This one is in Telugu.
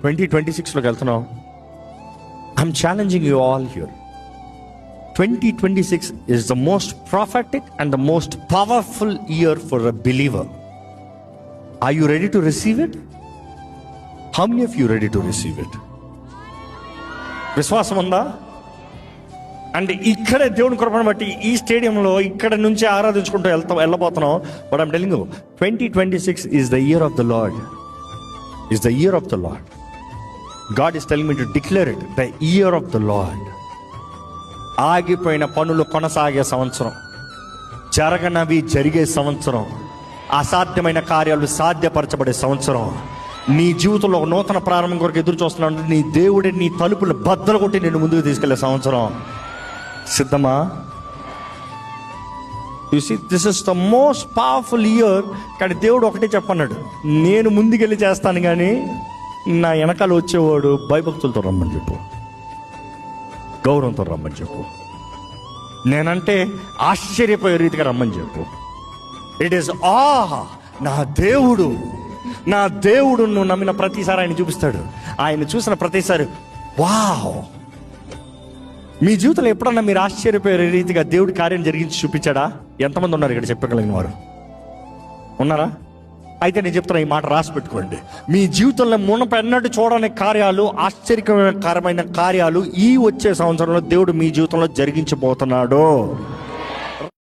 2026లోకి వెళ్తున్నాం. I'm challenging you all here. 2026 is the most prophetic and the most powerful year for a believer. Are you ready to receive it? How many of you ready to receive it? విశ్వాసం ఉందా? అంటే ఇక్కడే దేవుని కృపను బట్టి ఈ స్టేడియంలో ఇక్కడ నుంచి ఆరాధించుకుంటూ వెళ్ళబోతున్నాం. But I'm telling you, 2026 is the year of the Lord. Is the year of the Lord. God is telling me to declare it, the year of the Lord. ఆగిపోయిన పనులు కొనసాగే సంవత్సరం, జరగనవి జరిగే సంవత్సరం, అసాధ్యమైన కార్యాలు సాధ్యపరచబడే సంవత్సరం. నీ జీవితంలో ఒక నూతన ప్రారంభం కొరకు ఎదురు చూస్తున్నాను. నీ దేవుడే నీ తలుపులు బద్దలు కొట్టి నేను ముందుకు తీసుకెళ్లే సంవత్సరం. సిద్ధమా? You see, this is the most powerful year. కానీ దేవుడు ఒకటే చెప్పన్నాడు, నేను ముందుకెళ్ళి చేస్తాను, కానీ నా వెనకాల వచ్చేవాడు భయభక్తులతో రమ్మని చెప్పు, గౌరవంతో రమ్మని చెప్పు, నేనంటే ఆశ్చర్యపోయే రీతిగా రమ్మని చెప్పు. ఇట్ ఈస్ నా దేవుడు, నా దేవుడు నువ్వు నమ్మిన ప్రతిసారి ఆయన చూపిస్తాడు. ఆయన చూసిన ప్రతిసారి వావ్. మీ జీవితంలో ఎప్పుడన్నా మీరు ఆశ్చర్యపోయే రీతిగా దేవుడి కార్యం జరిగించి చూపించాడా? ఎంతమంది ఉన్నారు ఇక్కడ చెప్పగలిగిన వారు? ఉన్నారా? అయితే నేను చెప్తున్నా, ఈ మాట రాసి పెట్టుకోండి. మీ జీవితంలో మునపెన్నట్టు చూడని కార్యాలు, ఆశ్చర్యకరమైన కార్యాలు ఈ వచ్చే సంవత్సరంలో దేవుడు మీ జీవితంలో జరిగించబోతున్నాడు.